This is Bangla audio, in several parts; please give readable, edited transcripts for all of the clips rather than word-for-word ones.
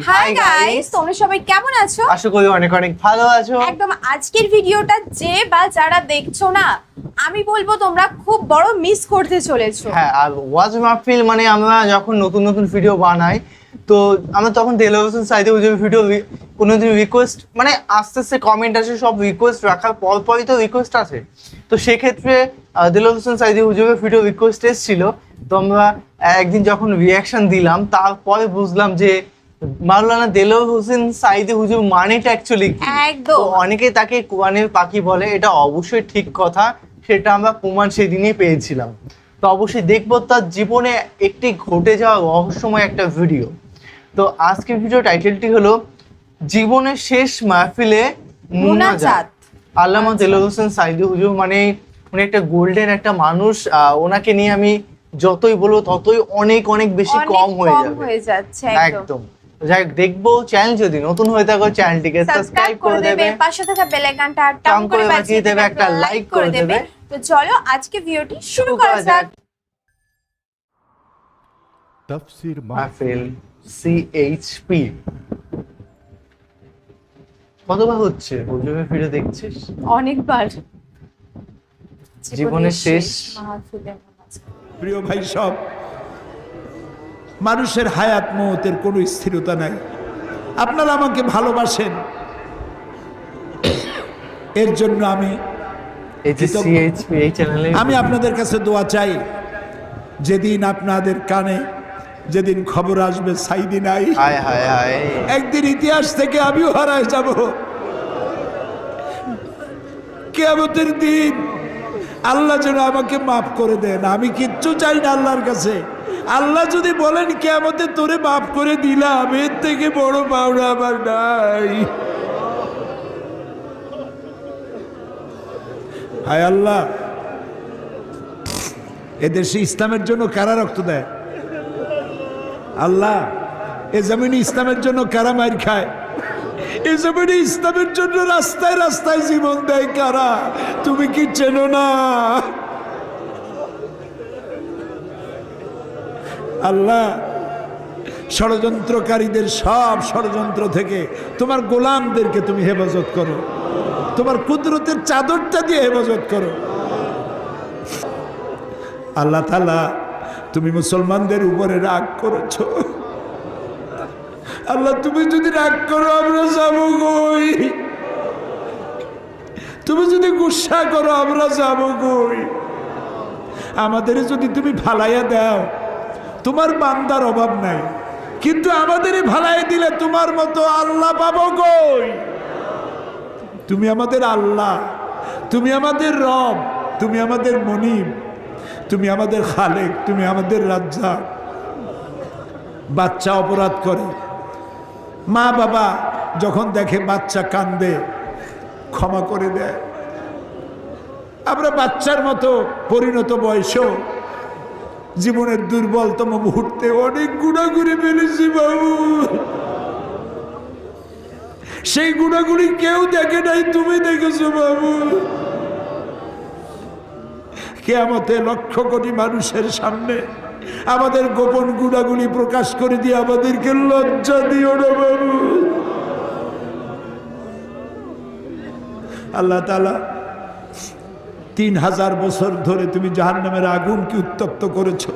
হাই গাইস, তোমরা সবাই কেমন আছো? আশা করি অনেক অনেক ভালো আছো। একদম আজকের ভিডিওটা যে বা যারা দেখছো না, আমি বলবো তোমরা খুব বড় মিস করতে চলেছো। হ্যাঁ, আর ওয়াজ মাহফিল মানে আমরা যখন নতুন নতুন ভিডিও বানাই, তো আমরা তখন দেলোয়ার হোসেন সাইদি হুজুরের ভিডিও কোনোদিন রিকোয়েস্ট মানে আস্তে আস্তে কমেন্ট আসে, সব রিকোয়েস্ট রাখার পরই তো রিকোয়েস্ট আসে। তো সেক্ষেত্রে দেলোয়ার হোসেন সাইদি হুজুরের ভিডিও রিকোয়েস্ট এসেছিল। তো আমরা একদিন যখন রিয়াকশন দিলাম, তারপরে বুঝলাম যে মাওলানা দেলোয়ার হোসেন সাইদি হুজুর মানেটা অ্যাকচুয়ালি কি। একদম। অনেকে তাকে কোরআনের পাখি বলে, এটা অবশ্যই ঠিক কথা, সেটা আমরা প্রমাণ সেদিনই পেয়েছিলাম। তো অবশ্যই দেখবো তার জীবনে একটি ঘটে যাওয়া রহস্যময় একটা ভিডিও। তো আজকের ভিডিও টাইটেলটি হলো জীবনের শেষ মাহফিলে মুনাজাত। আল্লামা দেলোয়ার হোসেন সাইদি হুজুর মানে উনি একটা গোল্ডেন একটা মানুষ। ওনাকে নিয়ে আমি যতই বলবো ততই অনেক অনেক বেশি কম হয়ে যাচ্ছে। একদম। যাই দেখবো, চ্যানেল যদি নতুন হয়ে থাকো চ্যানেলটিকে সাবস্ক্রাইব করে দেবে, পাশে থাকা বেল আইকনটা টাং করে বাজিয়ে দেবে, একটা লাইক করে দেবে। তো চলো আজকে ভিডিওটি শুরু করা যাক। তাফসীর মাহফিল সিএইচপি কতবার হচ্ছে হুজুরের ভিডিও দেখছিস? অনেকবার। জীবনের শেষ মাহফিলে মুনাজাত। প্রিয় ভাই, সব মানুষের হায়াত মওতের কোনো স্থিরতা নাই। আপনারা আমাকে ভালোবাসেন, এর জন্য আমি এই যে সিএইচপি এই চ্যানেলে আমি আপনাদের কাছে দোয়া চাই। যেদিন আপনাদের কানে যেদিন খবর আসবে সাইদি নাই, হায় হায় হায়, একদিন ইতিহাস থেকে আমিও হারায় যাব। কিয়ামতের দিন আল্লাহ যেন আমাকে মাফ করে দেন। আমি কিচ্ছু চাই না আল্লাহর কাছে। আল্লাহ যদি বলেন কিয়ামতে তোরে মাফ করে দিলাম, এর থেকে বড় পাওনা আমার নাই। হায় আল্লাহ, এদেশে ইসলামের জন্য কারা রক্ত দেয়? আল্লাহ, এ জমিনে ইসলামের জন্য কারা মার খায়? এ জমিনে ইসলামের জন্য রাস্তায় রাস্তায় জীবন দেয় কারা? তুমি কি চেনো না? আল্লাহ, ষড়যন্ত্রকারীদের সব ষড়যন্ত্র থেকে তোমার গোলামদেরকে তুমি হেফাজত করো, তোমার কুদরতের চাদরটা দিয়ে হেফাজত করো। আল্লাহ তাআলা, তুমি মুসলমানদের উপরে রাগ করেছ। আল্লাহ, তুমি যদি রাগ করো আমরা যাবো কই? তুমি যদি গুসা করো আমরা যাবো কই? আমাদের যদি তুমি ভালাইয়া দাও, তোমার বান্দার অভাব নাই, কিন্তু আমাদের ভালাইয়া দিলে তোমার মতো আল্লাহ পাবো কই? তুমি আমাদের আল্লাহ, তুমি আমাদের রব, তুমি আমাদের মনিব, তুমি আমাদের খালেক, তুমি আমাদের রাজ্জাক। বাচ্চা অপরাধ করে, মা বাবা যখন দেখে বাচ্চা কান্দে ক্ষমা করে দেয়। আমরা বাচ্চার মতো পরিণত বয়সেও জীবনের দুর্বলতম মুহূর্তে অনেক গুনাহ করে ফেলেছি বাবু। সেই গুনাহগুলি কেউ দেখে নাই, তুমি দেখেছো বাবু। কিয়ামতে লক্ষ কোটি মানুষের সামনে আমাদের গোপন গুনাহগুলি প্রকাশ করে দিয়ে আমাদেরকে লজ্জা দিও না বাবু। আল্লাহ তাআলা, 3000 বছর ধরে তুমি জাহান্নামের আগুনকে উত্তপ্ত করেছো।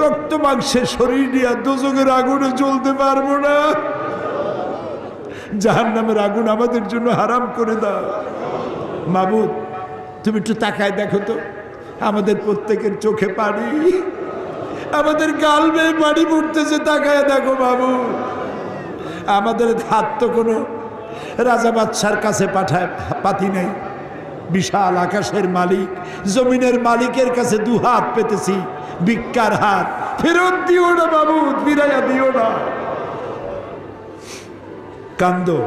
রক্ত মাংসের শরীর নিয়ে দোজখের আগুনে জ্বলতে পারবো না। জাহান্নামের আগুন আমাদের জন্য হারাম করে দাও মাবুদ। তুমি একটু তাকায় দেখো তো, আমাদের প্রত্যেকের চোখে পানি, আমাদের গাল বেয়ে পানি পড়তেছে। তাকায় দেখো বাবু, আমাদের হাত তো কোনো রাজা বাদশার কাছে পাতি নেই। বিশাল আকাশের মালিক, জমিনের মালিকের কাছে দু হাত পেতেছি, ভিক্ষার হাত। ফেরত দিও না বাবু, ফিরাইয়া দিও না। কান্দো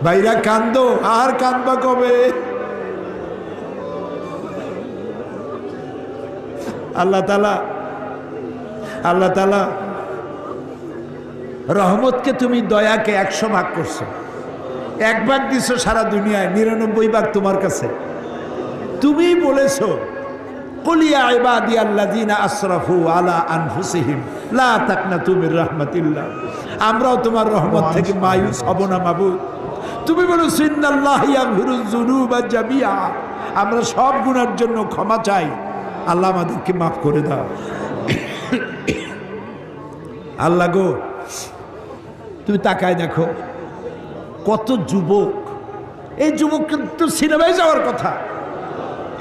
ভাইরা, কান্দো। আর কান্দবা কবে? আল্লাহ তাআলা রহমতকে তুমি দয়াকে 100 ভাগ করছো। 1 ভাগ দিছো সারা দুনিয়ায়, 99 ভাগ তোমার কাছে। তুমি বলেছো কুল ইয়া ইবাদিয়াল্লাযীনা আসরাফু আলা আনফুসিহিম লা তাকনাতু মির রাহমাতিল্লাহ। আমরাও তোমার রহমত থেকে মায়ুস হব না মাবুদ। তুমি বলো ইন্নাল্লাহা ইয়াগফিরুয যুনুবা জামিআ, আমরা সব গুনার জন্য ক্ষমা চাই, আল্লাহ আমাদেরকে মাফ করে দাও। আল্লাহ গো, তুমি তাকায় দেখো কত যুবক, এই যুবক কিন্তু সিনেমায় যাওয়ার কথা,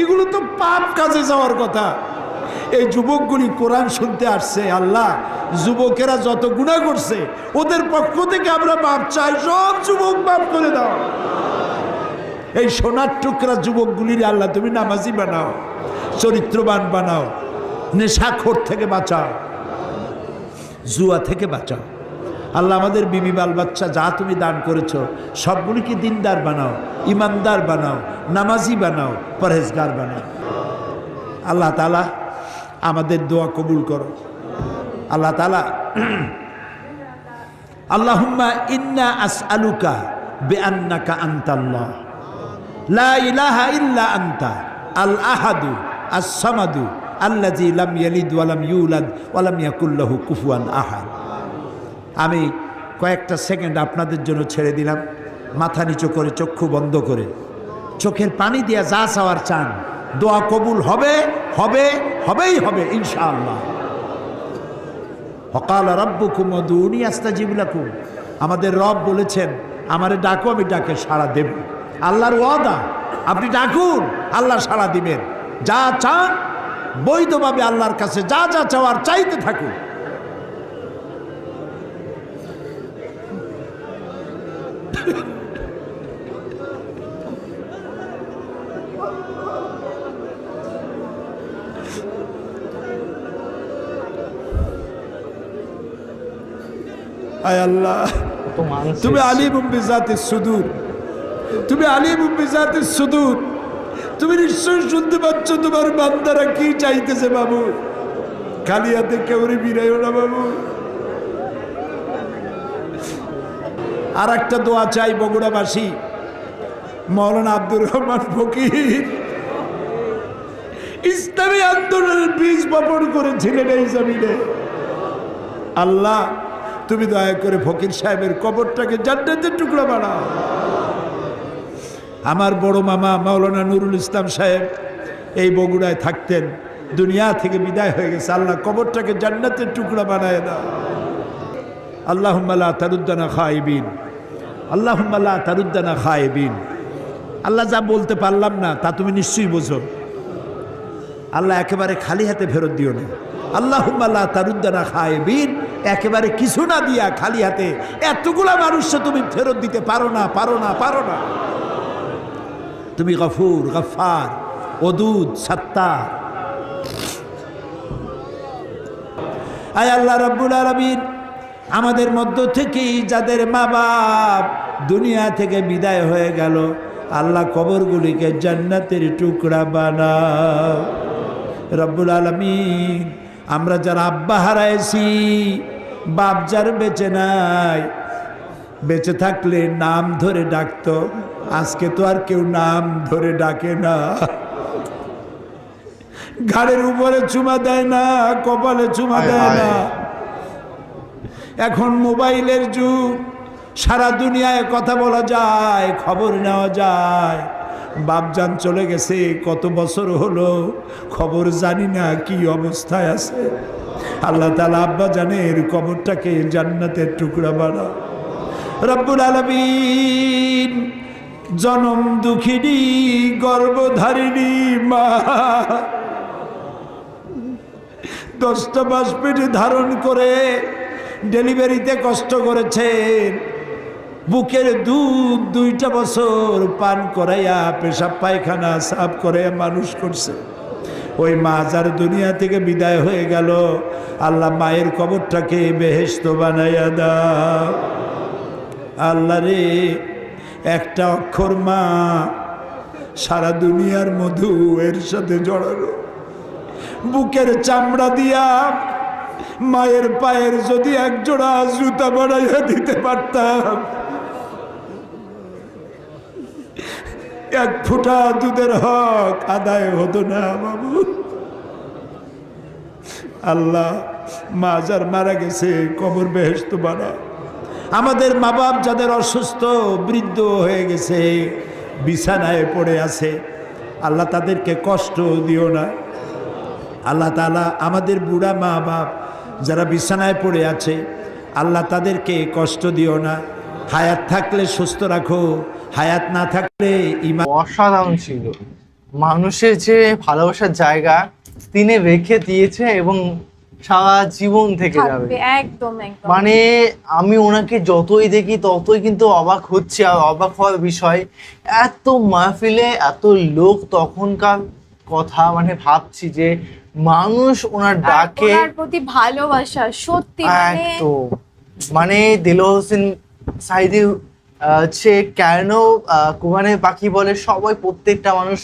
এগুলো তো পাপ কাজে যাওয়ার কথা। এই যুবকগুলি কোরআন শুনতে আসছে। আল্লাহ, যুবকেরা যত গুনাহ করছে ওদের পক্ষ থেকে আমরা মাপ চাই, সব যুবক মাফ করে দাও। এই সোনার টুকরা যুবকগুলির আল্লাহ তুমি নামাজি বানাও, চরিত্রবান বানাও, নেশাখোর থেকে বাঁচাও, জুয়া থেকে বাঁচাও। আল্লাহ আমাদের বিবি বাল বাচ্চা যা তুমি দান করেছো সবগুলিকে দিনদার বানাও, ইমানদার বানাও, নামাজি বানাও, পরহেজগার বানাও। আল্লাহ তাআলা আমাদের দোয়া কবুল করো। আল্লাহ তাআলা আল্লাহুম্মা ইন্না আসআলুকা বিআন্নাকা আনতাল্লাহ লা ইলাহা ইল্লা আনতা আল আহাদু আস সামাদু আল্লাযী লাম ইয়ালিদ ওয়া লাম ইউলাদ ওয়া লাম ইয়াকুল লাহু কুফুয়ান আহাদ। আমি কয়েকটা সেকেন্ড আপনাদের জন্য ছেড়ে দিলাম, মাথা নিচু করে চক্ষু বন্ধ করে চোখের পানি দিয়ে যা চাওয়ার চান, দোয়া কবুল হবে, হবে, হবেই হবে ইনশাআল্লাহ। ওয়াকালা রাব্বুকুম উদউনি আস্তাজিব লাকুম, আমাদের রব বলেছেন আমারে ডাকো আমি ডাকে সাড়া দেব। আল্লাহর ওয়াদা, আপনি ডাকুন আল্লাহ সাড়া দিবেন। যা চান বৈধভাবে আল্লাহর কাছে যা যা চাওয়ার চাইতে থাকুন। আয় আল্লাহ, তুমি আলিমুম বিজাতিস সুদূর, তুমি আলিমুম বিজাতিস সুদূর, তুমি নিশ্চয় শুনতে পাচ্ছ তোমার বান্দারা কি চাইতেছে বাবু। খালি হাতে কেউরে বিরাইও না বাবু। আর একটা দোয়া চাই বগুড়াবাসী, মৌলানা আব্দুর রহমান ফকির ইসলামী আন্দোলনের বীজ বপন করেছিলেন এই জমিনে। আল্লাহ তুমি দয়া করে ফকির সাহেবের কবরটাকে জান্নাতের টুকরা বানাও। আমার বড় মামা মাওলানা নুরুল ইসলাম সাহেব এই বগুড়ায় থাকতেন, দুনিয়া থেকে বিদায় হয়ে গেছে। আল্লাহ কবরটাকে জান্নাতের টুকরা বানায় দাও। আল্লাহুম্মা লা তারুদ্দানা খায়বিন, আল্লাহুম্মা লা তারুদ্দানা খায়বিন। আল্লাহ যা বলতে পারলাম না তা তুমি নিশ্চয়ই বোঝো। আল্লাহ একেবারে খালি হাতে ফেরত দিও না। আল্লাহুম্মা লা তারুদ্দানা খায়বিন, একেবারে কিছু না দিয়া খালি হাতে এতগুলা মানুষকে তুমি ফেরত দিতে পারো না, পারো না, পারো না। তুমি গফুর, গফফার, ওদুদ, সাত্তার। আয় আল্লাহ রাব্বুল আলামিন, আমাদের মধ্য থেকেই যাদের মা বাপ দুনিয়া থেকে বিদায় হয়ে গেল, আল্লাহ কবরগুলিকে জান্নাতের টুকরা বানাও রব্বুল আলামিন। আমরা যারা আব্বা হারাইছি, বাপ যার বেঁচে নাই, বেঁচে থাকলে নাম ধরে ডাকতো, আজকে তো আর কেউ নাম ধরে ডাকে না। ঘাড়ের উপরে চুমা দেয় না, কপালে চুমা দেয় না। এখন মোবাইলের যুগ, সারা দুনিয়ায় কথা বলা যায়, খবর নেওয়া যায়। বাপজান চলে গেছে কত বছর হলো, খবর জানি না কি অবস্থায় আছে। আল্লাহ তাআলা আব্বা জানের কবরটাকে জান্নাতের টুকরা বানাও রব্বুল আলামিন। জনম দুঃখিনী গর্ভধারিণী মা, 10টা মাস পেটে ধারণ করে ডেলিভারিতে কষ্ট করেছেন, বুকের দুধ 2টা বছর পান করাইয়া পেশাব পায়খানা সাফ করে মানুষ করছে। ওই মা যার দুনিয়া থেকে বিদায় হয়ে গেল, আল্লাহ মায়ের কবরটাকে বেহেশত বানাইয়া দাও। আল্লাহ রে, একটা অক্ষর মা সারা দুনিয়ার মধু এর সাথে জড়ানো। বুকের চামড়া দিয়া মায়ের পায়ের যদি একজোড়া জুতা বানাইয়া দিতে পারতাম, এক ফোঁটা দুধের হক আদায় হতো না বাবু। আল্লাহ মা যার মারা গেছে কবর বেহেশত বানাও। আমাদের মা বাপ যাদের অসুস্থ বৃদ্ধ হয়ে গেছে, বিছানায় পড়ে আছে, আল্লাহ তাদেরকে কষ্ট দিও না। আল্লাহ তাআলা আমাদের বুড়া মা বাপ যারা বিছানায় পড়ে আছে, আল্লাহ তাদেরকে কষ্ট দিও না। হায়াত থাকলে সুস্থ রাখো, হায়াত না থাকলে ইমান। অসাধারণ ছিল, মানুষের যে ভালোবাসার জায়গা তিনি রেখে দিয়েছে এবং সারা জীবন থেকে যাবে। থাকবে, একদম একদম। মানে আমি ওনাকে যতই দেখি ততই কিন্তু অবাক হচ্ছে, আর অবাক হওয়ার বিষয় এত মাহফিলে এত লোক, তখনকার কথা মানে ভাবছি যে মানুষ ওনার আর ডাকে ওনার প্রতি ভালোবাসা সত্যি মানে একদম, মানে দেলোয়ার হোসেন সাঈদী হচ্ছে কেন কোরবানির পাখি বলে, সবাই প্রত্যেকটা মানুষ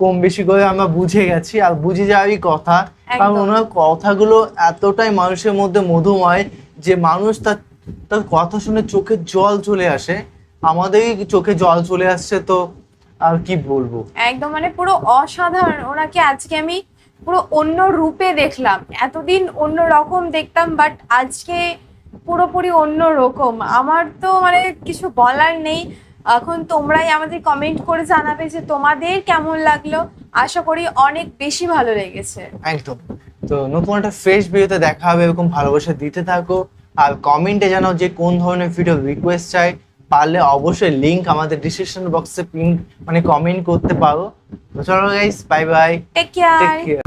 কম বেশি করে আমরা বুঝে গেছি আর বুঝে যাওয়ারই কথা, কারণ একদম। ওনার কথাগুলো এতটাই মানুষের মধ্যে মধুময় যে মানুষ তার কথা শুনে চোখে জল চলে আসে। আমাদেরই চোখে জল চলে আসছে, তো আর কি বলবো। একদম মানে পুরো অসাধারণ। ওনাকে আজকে আমি পুরো অন্য রূপে দেখলাম। এতদিন অন্য রকম দেখতাম, বাট আজকে পুরোপুরি অন্য রকম। আমার তো মানে কিছু বলার নেই। এখন তোমরাই আমাদের কমেন্ট করে জানাবে যে তোমাদের কেমন লাগলো। আশা করি অনেক বেশি ভালো লেগেছে। একদম। তো নতুন একটা ফ্রেশ ভিডিওতে দেখা হবে, এরকম ভালোবাসা দিতে থাকো আর কমেন্টে জানাও যে কোন ধরনের ভিডিও রিকোয়েস্ট চাই। পারলে অবশ্যই লিংক আমাদের ডিসক্রিপশন বক্সে পিন মানে কমেন্ট করতে পারো। তো চলো guys, bye bye, take care. Take care.